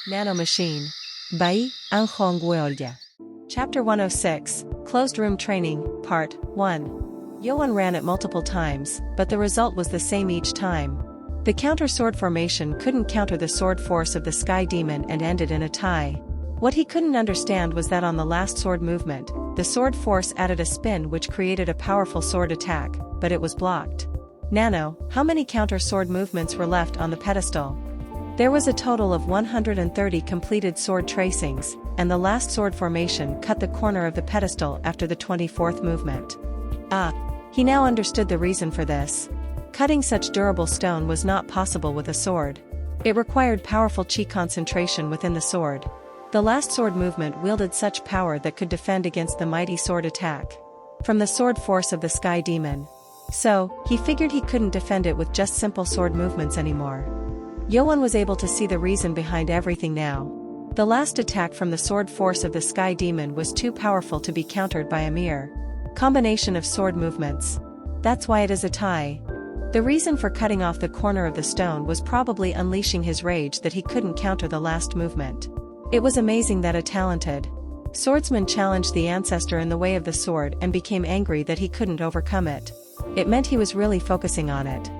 Nano Machine. Bai, Anhongweolja. Chapter 106, Closed Room Training, Part 1. Yoan ran it multiple times, but the result was the same each time. The counter-sword formation couldn't counter the sword force of the Sky Demon and ended in a tie. What he couldn't understand was that on the last sword movement, the sword force added a spin which created a powerful sword attack, but it was blocked. Nano, how many counter-sword movements were left on the pedestal? There was a total of 130 completed sword tracings, and the last sword formation cut the corner of the pedestal after the 24th movement. He now understood the reason for this. Cutting such durable stone was not possible with a sword. It required powerful chi concentration within the sword. The last sword movement wielded such power that could defend against the mighty sword attack from the sword force of the Sky Demon. So, he figured he couldn't defend it with just simple sword movements anymore. Yoan was able to see the reason behind everything now. The last attack from the sword force of the Sky Demon was too powerful to be countered by a mere combination of sword movements. That's why it is a tie. The reason for cutting off the corner of the stone was probably unleashing his rage that he couldn't counter the last movement. It was amazing that a talented swordsman challenged the ancestor in the way of the sword and became angry that he couldn't overcome it. It meant he was really focusing on it.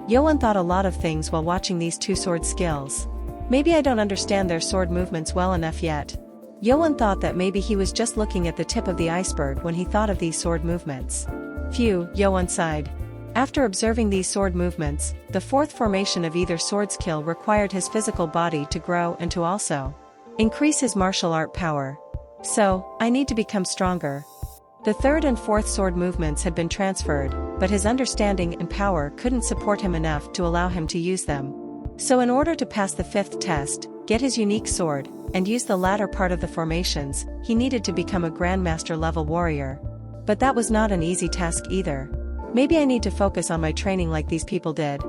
Yoan thought a lot of things while watching these two sword skills. Maybe I don't understand their sword movements well enough yet. Yoan thought that maybe he was just looking at the tip of the iceberg when he thought of these sword movements. Phew, Yoan sighed. After observing these sword movements, the fourth formation of either sword skill required his physical body to grow and to also increase his martial art power. So, I need to become stronger. The third and fourth sword movements had been transferred, but his understanding and power couldn't support him enough to allow him to use them. So in order to pass the fifth test, get his unique sword, and use the latter part of the formations, he needed to become a Grandmaster level warrior. But that was not an easy task either. Maybe I need to focus on my training like these people did.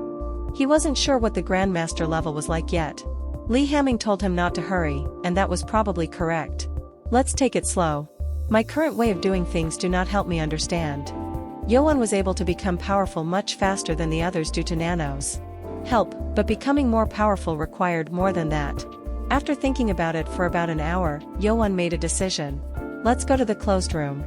He wasn't sure what the Grandmaster level was like yet. Li Hamming told him not to hurry, and that was probably correct. Let's take it slow. My current way of doing things do not help me understand. Yoan was able to become powerful much faster than the others due to Nano's help, but becoming more powerful required more than that. After thinking about it for about an hour, Yoan made a decision. Let's go to the closed room.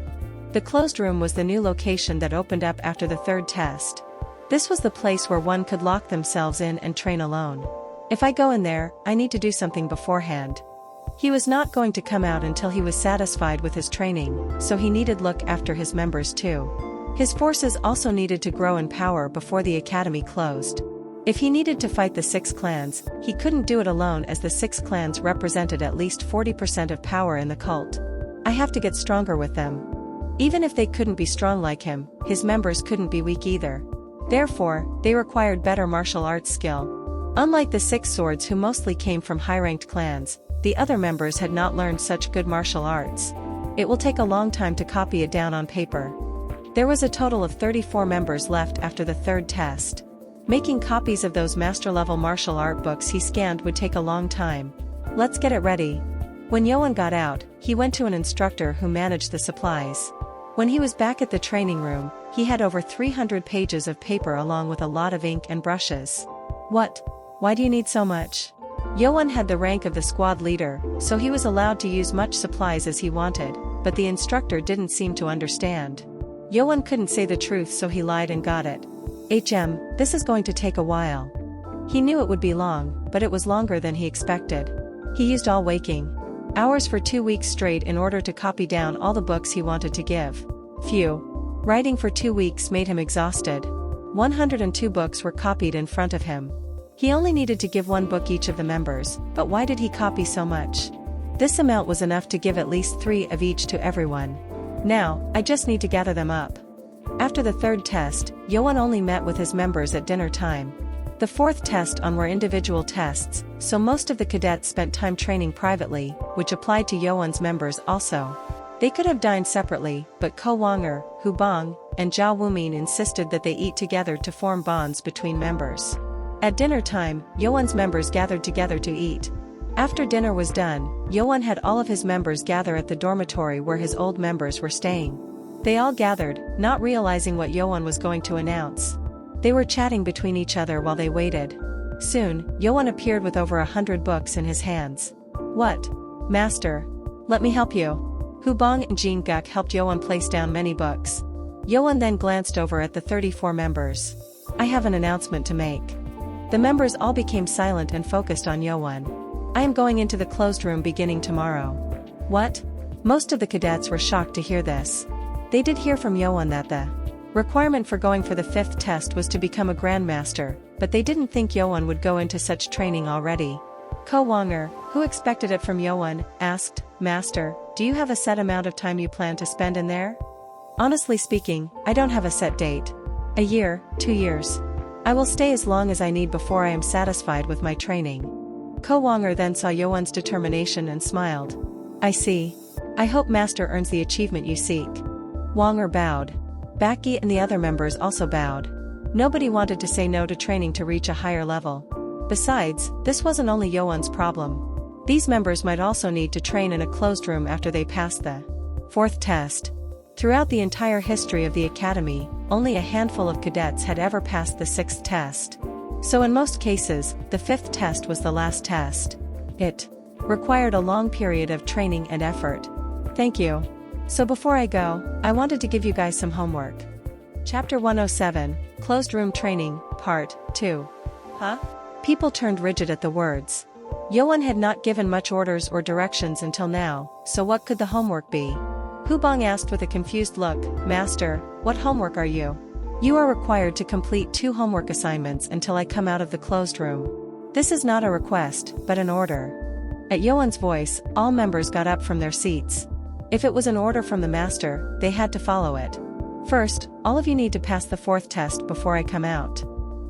The closed room was the new location that opened up after the third test. This was the place where one could lock themselves in and train alone. If I go in there, I need to do something beforehand. He was not going to come out until he was satisfied with his training, so he needed look after his members too. His forces also needed to grow in power before the academy closed. If he needed to fight the 6 clans, he couldn't do it alone as the 6 clans represented at least 40% of power in the cult. I have to get stronger with them. Even if they couldn't be strong like him, his members couldn't be weak either. Therefore, they required better martial arts skill. Unlike the 6 swords who mostly came from high-ranked clans, the other members had not learned such good martial arts. It will take a long time to copy it down on paper. There was a total of 34 members left after the third test. Making copies of those master-level martial art books he scanned would take a long time. Let's get it ready. When Yoan got out, he went to an instructor who managed the supplies. When he was back at the training room, he had over 300 pages of paper along with a lot of ink and brushes. What? Why do you need so much? Yoan had the rank of the squad leader, so he was allowed to use much supplies as he wanted, but the instructor didn't seem to understand. Yoan couldn't say the truth, so he lied and got it. This is going to take a while. He knew it would be long, but it was longer than he expected. He used all waking hours for 2 weeks straight in order to copy down all the books he wanted to give. Phew. Writing for 2 weeks made him exhausted. 102 books were copied in front of him. He only needed to give 1 book each of the members, but why did he copy so much? This amount was enough to give at least 3 of each to everyone. Now, I just need to gather them up. After the third test, Yoan only met with his members at dinner time. The fourth test on were individual tests, so most of the cadets spent time training privately, which applied to Yoan's members also. They could have dined separately, but Ko Wanger, Hu Bong, and Zhao Wumin insisted that they eat together to form bonds between members. At dinner time, Yoan's members gathered together to eat. After dinner was done, Yoan had all of his members gather at the dormitory where his old members were staying. They all gathered, not realizing what Yoan was going to announce. They were chatting between each other while they waited. Soon, Yoan appeared with over 100 books in his hands. What? Master. Let me help you. Hubong and Jean Guk helped Yoan place down many books. Yoan then glanced over at the 34 members. I have an announcement to make. The members all became silent and focused on Yoan. I am going into the closed room beginning tomorrow. What? Most of the cadets were shocked to hear this. They did hear from Yoan that the requirement for going for the 5th test was to become a grandmaster, but they didn't think Yoan would go into such training already. Ko Wonger, who expected it from Yoan, asked, Master, do you have a set amount of time you plan to spend in there? Honestly speaking, I don't have a set date. A year, 2 years. I will stay as long as I need before I am satisfied with my training. Ko Wonger then saw Yoan's determination and smiled. I see. I hope Master earns the achievement you seek. Wonger bowed. Baki and the other members also bowed. Nobody wanted to say no to training to reach a higher level. Besides, this wasn't only Yoan's problem. These members might also need to train in a closed room after they passed the 4th test. Throughout the entire history of the academy, only a handful of cadets had ever passed the 6th test. So in most cases, the 5th test was the last test. It required a long period of training and effort. Thank you. So before I go, I wanted to give you guys some homework. Chapter 107, Closed Room Training, Part 2. Huh? People turned rigid at the words. Yoan had not given much orders or directions until now, so what could the homework be? Hubong asked with a confused look, Master, what homework are you? You are required to complete 2 homework assignments until I come out of the closed room. This is not a request, but an order. At Yoan's voice, all members got up from their seats. If it was an order from the master, they had to follow it. First, all of you need to pass the 4th test before I come out.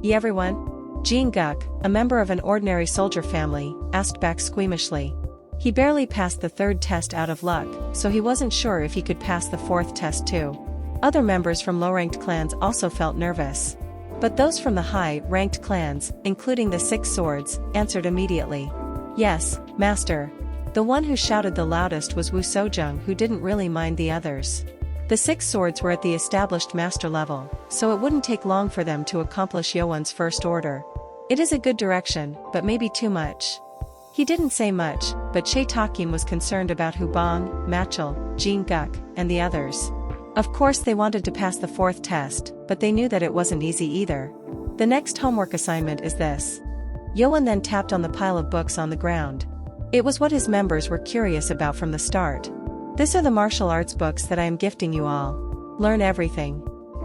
Everyone? Jean Guk, a member of an ordinary soldier family, asked back squeamishly. He barely passed the 3rd test out of luck, so he wasn't sure if he could pass the 4th test too. Other members from low-ranked clans also felt nervous. But those from the high-ranked clans, including the 6 swords, answered immediately. Yes, Master. The one who shouted the loudest was Wu Sojung, who didn't really mind the others. The 6 swords were at the established master level, so it wouldn't take long for them to accomplish Yoan's first order. It is a good direction, but maybe too much. He didn't say much, but Che Takim was concerned about Hubong, Machel, Jean Guk, and the others. Of course they wanted to pass the 4th test, but they knew that it wasn't easy either. The next homework assignment is this. Yoan then tapped on the pile of books on the ground. It was what his members were curious about from the start. These are the martial arts books that I am gifting you all. Learn everything.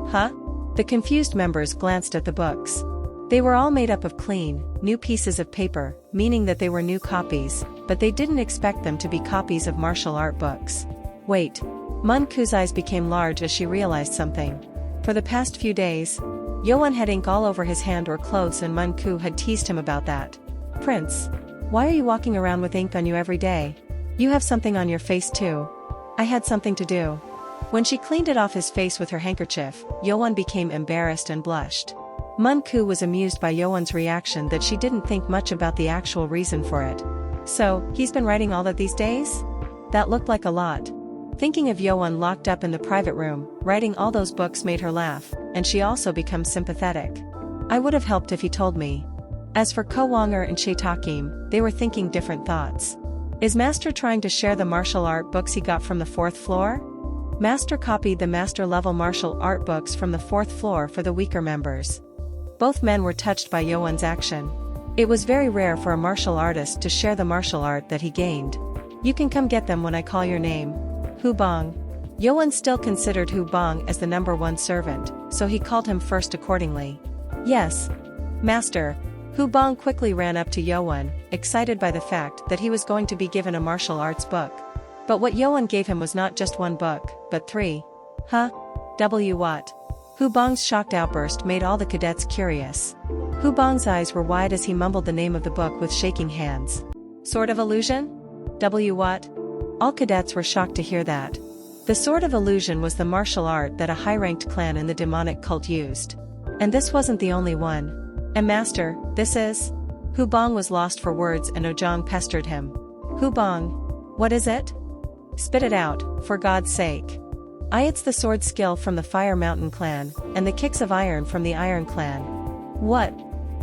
Huh? The confused members glanced at the books. They were all made up of clean, new pieces of paper, meaning that they were new copies, but they didn't expect them to be copies of martial art books. Wait. Mun Ku's eyes became large as she realized something. For the past few days, Yoan had ink all over his hand or clothes and Mun Ku had teased him about that. Prince, why are you walking around with ink on you every day? You have something on your face too. I had something to do. When she cleaned it off his face with her handkerchief, Yoan became embarrassed and blushed. Mun Ku was amused by Yoan's reaction that she didn't think much about the actual reason for it. So, he's been writing all that these days? That looked like a lot. Thinking of Yoan locked up in the private room, writing all those books made her laugh, and she also becomes sympathetic. I would have helped if he told me. As for Ko Wonger and Che Takim, they were thinking different thoughts. Is Master trying to share the martial art books he got from the 4th floor? Master copied the master-level martial art books from the 4th floor for the weaker members. Both men were touched by Yoan's action. It was very rare for a martial artist to share the martial art that he gained. You can come get them when I call your name. Hubong. Yoan still considered Hubong as the number 1 servant, so he called him first accordingly. Yes. Master. Hubong quickly ran up to Yoan, excited by the fact that he was going to be given a martial arts book. But what Yoan gave him was not just 1 book, but 3. Huh? What? Hubong's shocked outburst made all the cadets curious. Hubong's eyes were wide as he mumbled the name of the book with shaking hands. Sword of Illusion? What? All cadets were shocked to hear that. The Sword of Illusion was the martial art that a high-ranked clan in the demonic cult used. And this wasn't the only one. And Master, this is? Hubong was lost for words and Ojong pestered him. Hubong. What is it? Spit it out, for God's sake. It's the sword skill from the Fire Mountain clan, and the kicks of iron from the Iron clan. What?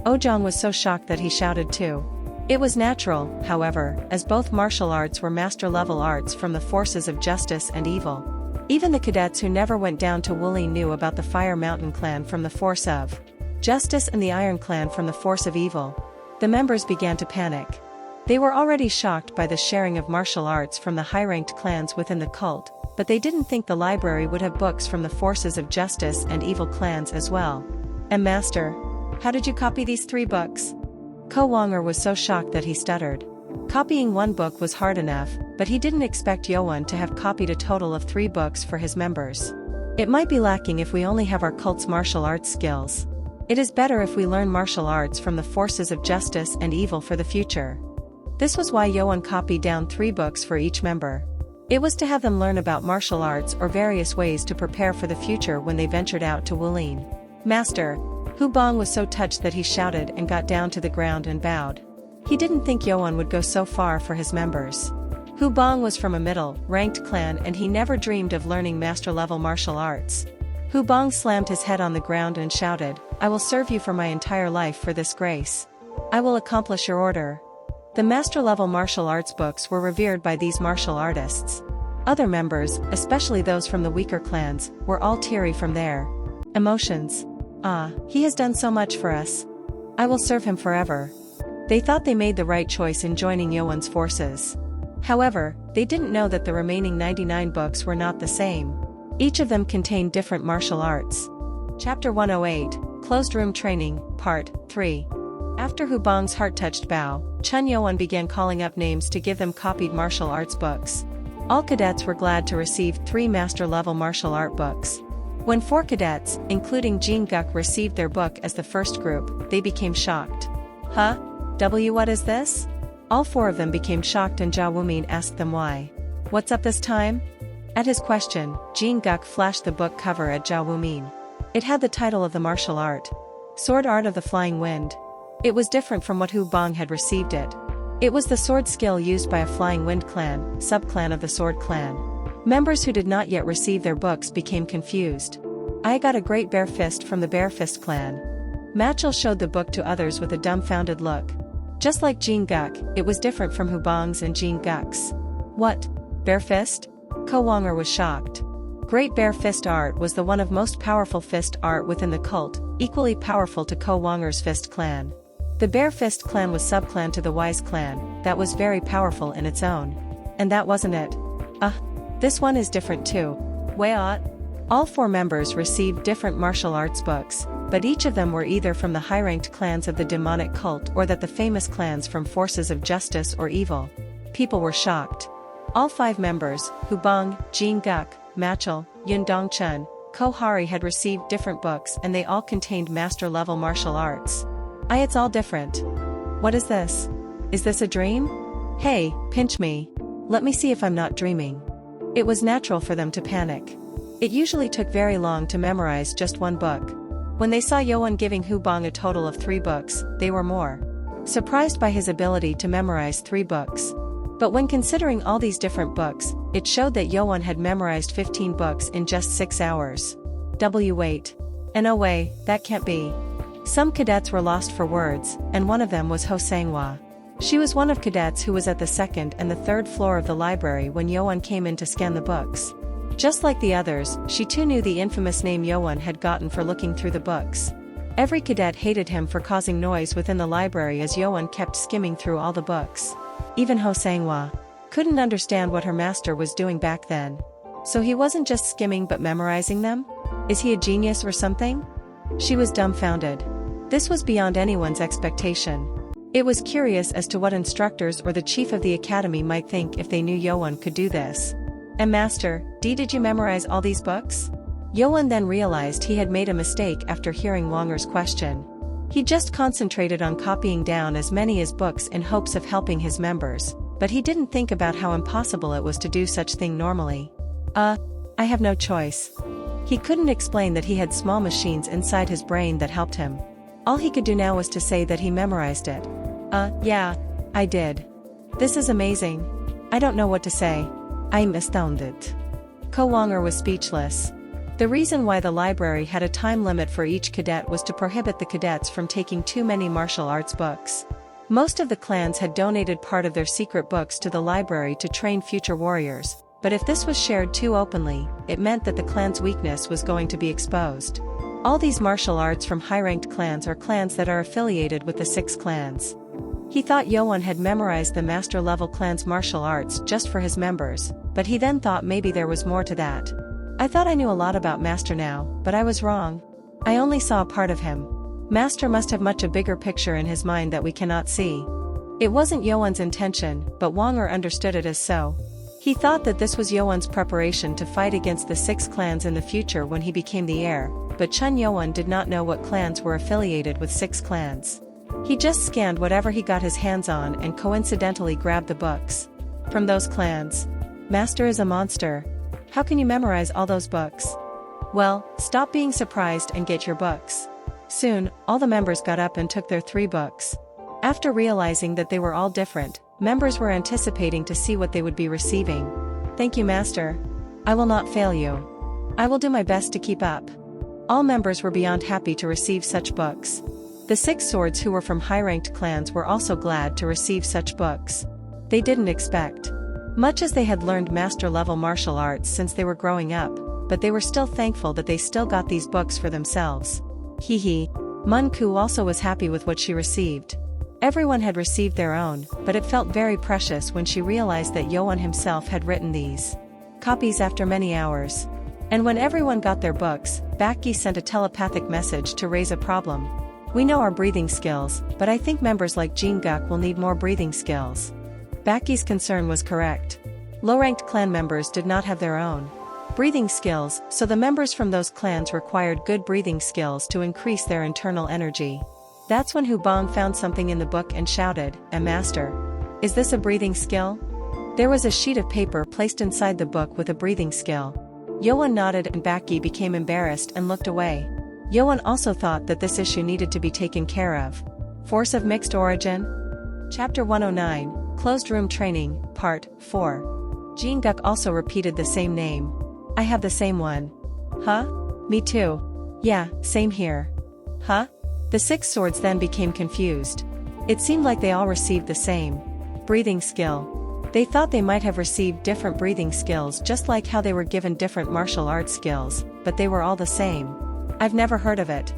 Ojong was so shocked that he shouted too. It was natural, however, as both martial arts were master-level arts from the forces of justice and evil. Even the cadets who never went down to Wulin knew about the Fire Mountain clan from the force of justice and the Iron clan from the force of evil. The members began to panic. They were already shocked by the sharing of martial arts from the high-ranked clans within the cult, but they didn't think the library would have books from the forces of justice and evil clans as well. And Master, how did you copy these 3 books? Ko Wonger was so shocked that he stuttered. Copying one book was hard enough, but he didn't expect Yoan to have copied a total of 3 books for his members. It might be lacking if we only have our cult's martial arts skills. It is better if we learn martial arts from the forces of justice and evil for the future. This was why Yoan copied down 3 books for each member. It was to have them learn about martial arts or various ways to prepare for the future when they ventured out to Wulin. Master, Hu Bong was so touched that he shouted and got down to the ground and bowed. He didn't think Yoan would go so far for his members. Hu Bong was from a middle-ranked clan and he never dreamed of learning master-level martial arts. Hu Bong slammed his head on the ground and shouted, "I will serve you for my entire life for this grace. I will accomplish your order." The master-level martial arts books were revered by these martial artists. Other members, especially those from the weaker clans, were all teary from their emotions. "Ah, he has done so much for us. I will serve him forever." They thought they made the right choice in joining Yoan's forces. However, they didn't know that the remaining 99 books were not the same. Each of them contained different martial arts. Chapter 108, Closed Room Training, Part 3. After Hu Bong's heart-touched bow, Chun Yoan began calling up names to give them copied martial arts books. All cadets were glad to receive 3 master-level martial art books. When 4 cadets, including Jin Guk, received their book as the first group, they became shocked. "Huh? What is this?" All 4 of them became shocked and Jia Wumin asked them why. "What's up this time?" At his question, Jin Guk flashed the book cover at Jia Wumin. It had the title of the martial art, Sword Art of the Flying Wind. It was different from what Hu Bong had received it. It was the sword skill used by a Flying Wind clan, subclan of the Sword clan. Members who did not yet receive their books became confused. "I got a great bare fist from the Bare Fist clan." Machel showed the book to others with a dumbfounded look. Just like Jin Guk, it was different from Hu Bong's and Jin Guk's. "What? Bare fist?" Ko Wonger was shocked. Great Bare Fist art was the one of most powerful fist art within the cult, equally powerful to Ko Wonger's Fist clan. The Bare Fist clan was subclan to the Wise clan, that was very powerful in its own. And that wasn't it. This one is different too. Wait. All 4 members received different martial arts books, but each of them were either from the high-ranked clans of the demonic cult or that the famous clans from forces of justice or evil. People were shocked. All 5 members, Hu Bong, Jin Guk, Machel, Yun Dongchun, Ko Hari had received different books and they all contained master-level martial arts. It's all different. What is this? Is this a dream? Hey, pinch me. Let me see if I'm not dreaming. It was natural for them to panic. It usually took very long to memorize just one book. When they saw Yoan giving Hu Bong a total of 3 books, they were more surprised by his ability to memorize 3 books. But when considering all these different books, it showed that Yoan had memorized 15 books in just 6 hours. Wait. No way, that can't be. Some cadets were lost for words, and one of them was Ho Sanghua. She was one of cadets who was at the 2nd and the 3rd floor of the library when Yoan came in to scan the books. Just like the others, she too knew the infamous name Yoan had gotten for looking through the books. Every cadet hated him for causing noise within the library as Yoan kept skimming through all the books. Even Ho Sanghua couldn't understand what her master was doing back then. So he wasn't just skimming but memorizing them? Is he a genius or something? She was dumbfounded. This was beyond anyone's expectation. It was curious as to what instructors or the chief of the academy might think if they knew Yoan could do this. "And Master, did you memorize all these books?" Yoan then realized he had made a mistake after hearing Wonger's question. He just concentrated on copying down as many as books in hopes of helping his members, but he didn't think about how impossible it was to do such thing normally. I have no choice." He couldn't explain that he had small machines inside his brain that helped him. All he could do now was to say that he memorized it. Yeah, I did. This is amazing. I don't know what to say. I'm astounded." Ko Wonger was speechless. The reason why the library had a time limit for each cadet was to prohibit the cadets from taking too many martial arts books. Most of the clans had donated part of their secret books to the library to train future warriors, but if this was shared too openly, it meant that the clan's weakness was going to be exposed. All these martial arts from high-ranked clans are clans that are affiliated with the 6 clans. He thought Yoan had memorized the master-level clan's martial arts just for his members, but he then thought maybe there was more to that. I thought I knew a lot about Master now, but I was wrong. I only saw a part of him. Master must have much a bigger picture in his mind that we cannot see. It wasn't Yoan's intention, but Wonger understood it as so. He thought that this was Yoan's preparation to fight against the 6 clans in the future when he became the heir, but Chun Yoan did not know what clans were affiliated with 6 clans. He just scanned whatever he got his hands on and coincidentally grabbed the books. From those clans. Master is a monster. How can you memorize all those books? Well, stop being surprised and get your books. Soon, all the members got up and took their 3 books. After realizing that they were all different, members were anticipating to see what they would be receiving. Thank you, Master. I will not fail you. I will do my best to keep up. All members were beyond happy to receive such books. The 6 swords who were from high-ranked clans were also glad to receive such books. They didn't expect much as they had learned master-level martial arts since they were growing up, but they were still thankful that they still got these books for themselves. Hee. Mun-ku also was happy with what she received. Everyone had received their own, but it felt very precious when she realized that Yoan himself had written these copies after many hours. And when everyone got their books, Baki sent a telepathic message to raise a problem. We know our breathing skills, but I think members like Jinguk will need more breathing skills. Baki's concern was correct. Low-ranked clan members did not have their own breathing skills, so the members from those clans required good breathing skills to increase their internal energy. That's when Hubong found something in the book and shouted, Master. Is this a breathing skill? There was a sheet of paper placed inside the book with a breathing skill. Yoan nodded and Baki became embarrassed and looked away. Yoan also thought that this issue needed to be taken care of. Force of Mixed Origin? Chapter 109, Closed Room Training, Part 4. Jinguk also repeated the same name. I have the same one. Huh? Me too. Yeah, same here. Huh? The 6 swords then became confused. It seemed like they all received the same breathing skill. They thought they might have received different breathing skills just like how they were given different martial arts skills, but they were all the same. I've never heard of it.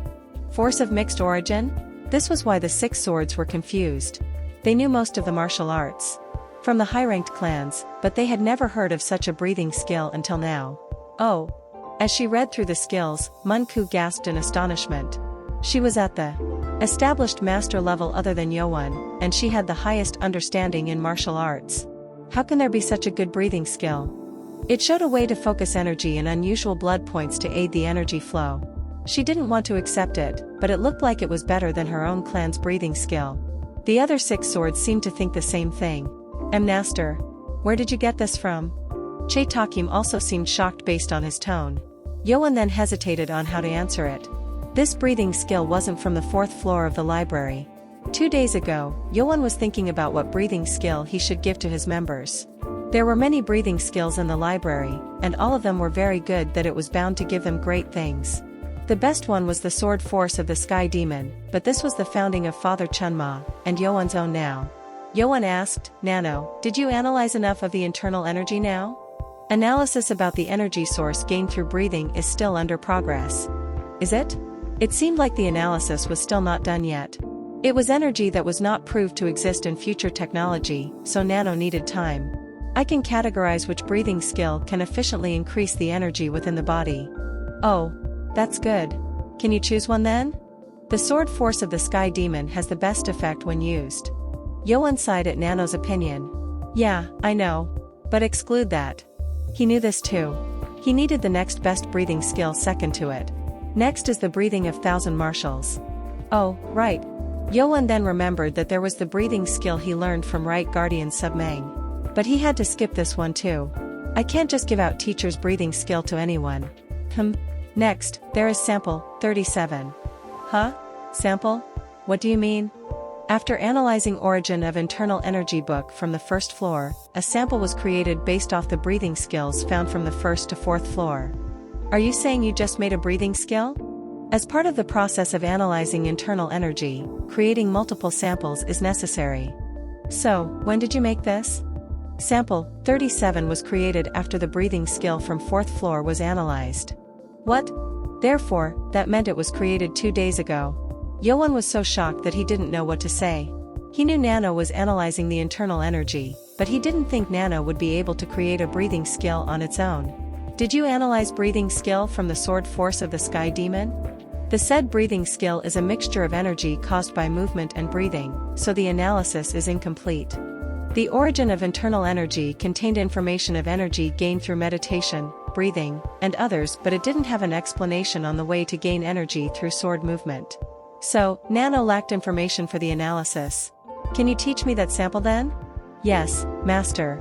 Force of Mixed Origin? This was why the 6 swords were confused. They knew most of the martial arts from the high-ranked clans, but they had never heard of such a breathing skill until now. Oh. As she read through the skills, Mun-ku gasped in astonishment. She was at the established master level other than Yoan, and she had the highest understanding in martial arts. How can there be such a good breathing skill? It showed a way to focus energy and unusual blood points to aid the energy flow. She didn't want to accept it, but it looked like it was better than her own clan's breathing skill. The other 6 swords seemed to think the same thing. Master, where did you get this from? Che Takim also seemed shocked based on his tone. Yoan then hesitated on how to answer it. This breathing skill wasn't from the 4th floor of the library. 2 days ago, Yoan was thinking about what breathing skill he should give to his members. There were many breathing skills in the library, and all of them were very good that it was bound to give them great things. The best one was the sword force of the sky demon, but this was the founding of Father Chunma, and Yoan's own now. Yoan asked, Nano, did you analyze enough of the internal energy now? Analysis about the energy source gained through breathing is still under progress. Is it? It seemed like the analysis was still not done yet. It was energy that was not proved to exist in future technology, so Nano needed time. I can categorize which breathing skill can efficiently increase the energy within the body. Oh, that's good. Can you choose one then? The sword force of the sky demon has the best effect when used. Yoan sighed at Nano's opinion. Yeah, I know. But exclude that. He knew this too. He needed the next best breathing skill second to it. Next is the breathing of 1,000 martials. Oh, right. Yoan then remembered that there was the breathing skill he learned from Right Guardian Submang. But he had to skip this one too. I can't just give out teacher's breathing skill to anyone. Next, there is sample 37. Huh? Sample? What do you mean? After analyzing Origin of Internal Energy book from the 1st floor, a sample was created based off the breathing skills found from the 1st to 4th floor. Are you saying you just made a breathing skill? As part of the process of analyzing internal energy, creating multiple samples is necessary. So, when did you make this? Sample 37 was created after the breathing skill from 4th floor was analyzed. What? Therefore, that meant it was created 2 days ago. Yoan was so shocked that he didn't know what to say. He knew Nano was analyzing the internal energy, but he didn't think Nano would be able to create a breathing skill on its own. Did you analyze breathing skill from the sword force of the sky demon? The said breathing skill is a mixture of energy caused by movement and breathing, so the analysis is incomplete. The origin of internal energy contained information of energy gained through meditation, breathing, and others, but it didn't have an explanation on the way to gain energy through sword movement. So, Nano lacked information for the analysis. Can you teach me that sample then? Yes, master.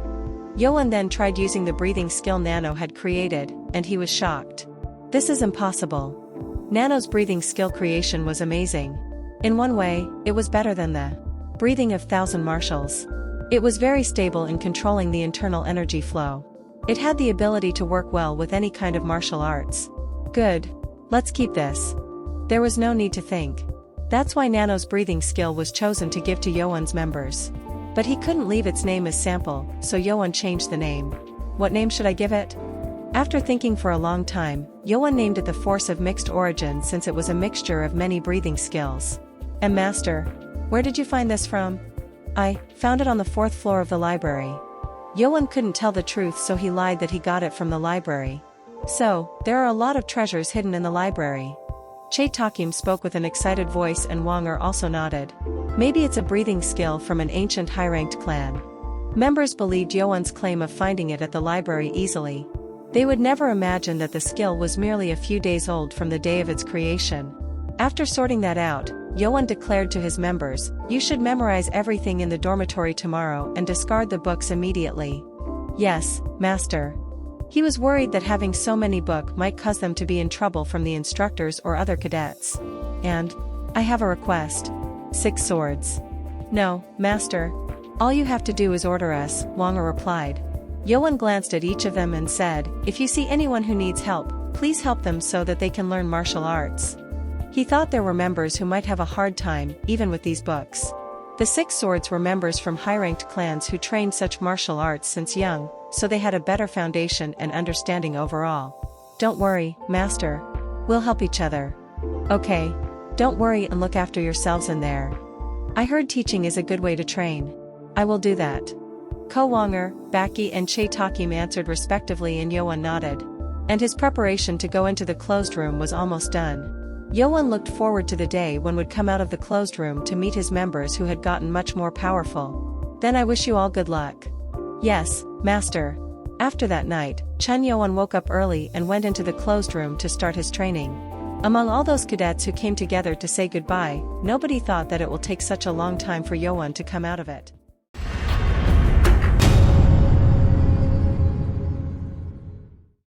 Yoan then tried using the breathing skill Nano had created, and he was shocked. This is impossible. Nano's breathing skill creation was amazing. In one way, it was better than the breathing of 1,000 martials. It was very stable in controlling the internal energy flow. It had the ability to work well with any kind of martial arts. Good. Let's keep this. There was no need to think. That's why Nano's breathing skill was chosen to give to Yoan's members. But he couldn't leave its name as sample, so Yoan changed the name. What name should I give it? After thinking for a long time, Yoan named it the Force of Mixed Origin since it was a mixture of many breathing skills. And master, where did you find this from? I found it on the 4th floor of the library. Yoan couldn't tell the truth, so he lied that he got it from the library. So, there are a lot of treasures hidden in the library. Che Takim spoke with an excited voice and Wonger also nodded. Maybe it's a breathing skill from an ancient high-ranked clan. Members believed Yoan's claim of finding it at the library easily. They would never imagine that the skill was merely a few days old from the day of its creation. After sorting that out, Yoan declared to his members, "You should memorize everything in the dormitory tomorrow and discard the books immediately." Yes, master. He was worried that having so many books might cause them to be in trouble from the instructors or other cadets. And, I have a request. 6 swords. No, master. All you have to do is order us, Wonger replied. Yoan glanced at each of them and said, "If you see anyone who needs help, please help them so that they can learn martial arts." He thought there were members who might have a hard time, even with these books. The 6 swords were members from high-ranked clans who trained such martial arts since young, so they had a better foundation and understanding overall. Don't worry, master. We'll help each other. Okay. Don't worry and look after yourselves in there. I heard teaching is a good way to train. I will do that. Ko Wonger, Baki and Che Takim answered respectively and Yoan nodded. And his preparation to go into the closed room was almost done. Yoan looked forward to the day when would come out of the closed room to meet his members who had gotten much more powerful. Then I wish you all good luck. Yes, master. After that night, Chen Yoan woke up early and went into the closed room to start his training. Among all those cadets who came together to say goodbye, nobody thought that it will take such a long time for Yoan to come out of it.